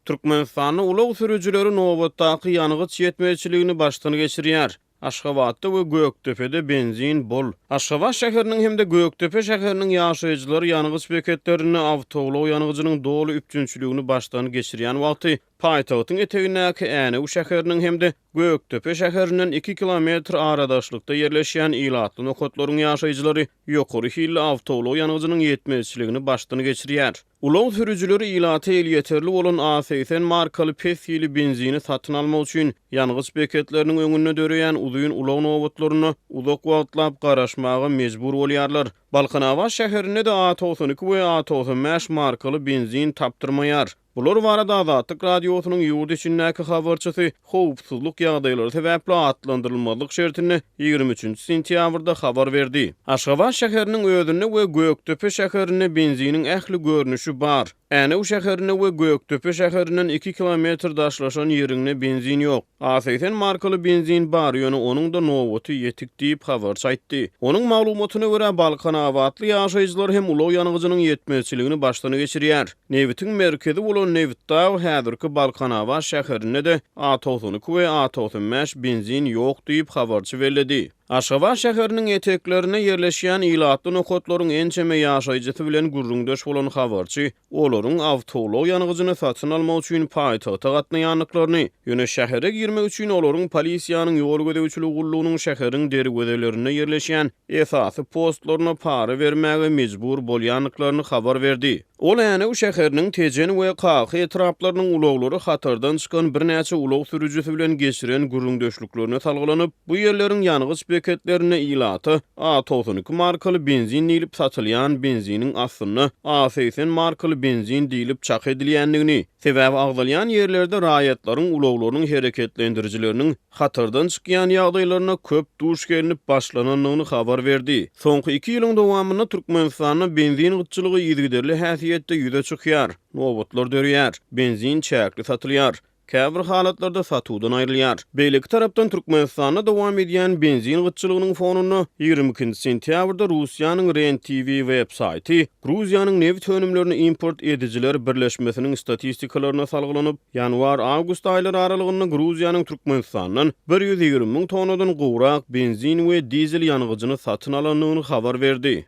Türkmenistanyň ulug sürüjüleri Nowatdaky ýanygyç ýetmeçiligini başdan geçirýär. Aşgabatda we Göktepe'de benzin bol. Aşgabat şäheriniň hemde Göktepe şäheriniň ýaşaýjylary ýanygyç beketlerini awtoglaw ýanygyjynyň dolu üpjünçiligini başdan geçirýän wagty paýtagtyň etegindäki Änew şäheriniň hemde Göktepe şäherinden 2 kilometr aradaşlykda ýerleşýän ilatly nokatlaryň ýaşaýjylary ýokary hilli awtoglaw ýanygyjynyň ýetmeçiligini başdan geçirýär. Ulaw sürüjüleri ilaty el ýeterli bolan A80 markaly pesýeli benzini satyn almak üçin ýanygyç beketleriniň öňüne döreýän uzyň ulaw nowatlaryny uzak wagtlap garaşmaga mejbur bolýarlar. Balkanava şäherinde de A92 we A95 markaly benzin tapdyrmaýar. Bular barada Azatlyk radiosynyň ýurt içindäki habarçysy howpsuzlyk ýagdaýlary sebäpli atlandyrylmalyk şertini 23 sentýabrda habar berdi. Aşgabat şäheriniň özünde we Göktepe şäherine benziniň ähli görnüşi bar. Änew şäherine we Göktepe şäherinden 2 kilometr daşlaşan ýerinde benzin ýok. A80 markaly benzin bar ýöne onuň da nowaty ýetik diýip habar çaýtdy. Onuň maglumatyna görä Balkanawatly ýaşaýjylar hem ulaw ýanygyjynyň ýetmeçiligini başdan geçirýär. Newitiň merkezi bolan Newitdaw häzirki Balkanawat şäherinde de A92 we A95 benzin ýok diýip habarçy berdi. Aşgabat şäheriniň eteklerine ýerleşýän ilatly nokatlaryň ençeme ýaşaýjysy bilen gurrundaş bolan habarçy olaryň awtoglaw ýanygyjyny satyn almak üçin paýtagta gatnaýanlyklaryny ýöne şähere girmek üçin olaryň polisiýanyň ýol gödäwçiligi gullugynyň şäheriň derwedelerine ýerleşýän esasy postlaryna para bermäge mejbur bolýanlyklaryny habar berdi. Ol Änew şäheriniň tejen we Kaky etraplarynyň ulawlary hatardan çykan bir näçe ulaw sürüjüsi bilen geçiren gurrundaşlyklarına salgylanyp bu ýerleriň ýanygyç beketlerine ilaty A92 markaly benzin diýilip satylýan benziniň aslyny A80 markaly benzin diýilip çak edilýändigini, sebäbi agdalýan ýerlerde raýatlaryň ulawlarynyň hereketlendirjileriniň hatardan çykýan ýagdaýlaryna köp duş gelinip başlananlygyny habar berdi. Soňky 2 ýylyň dowamyna Türkmenistanyň benzin gytçylygy ýygyderli häsiýetde ýüze çykýar. Nowatlar dörýär, benzin çäkli satylýar. Käbir halatlarda satudan ayrılýar. Beýleki tarapdan Türkmenistanda dowam edýän benzin gytçylygynyň fonuny 22 sentýabrda Russiýanyň REN TV websaýty Gruziýanyň neft önümlerini import edijiler birleşmesiniň statistikalarına salgylanyp, ýanwar-awgust aýlary aralygynda Gruziýanyň Türkmenistanyň 120 000 tonadan gowrak benzin we dizel ýanygyjyny satyn alanlygyny habar berdi.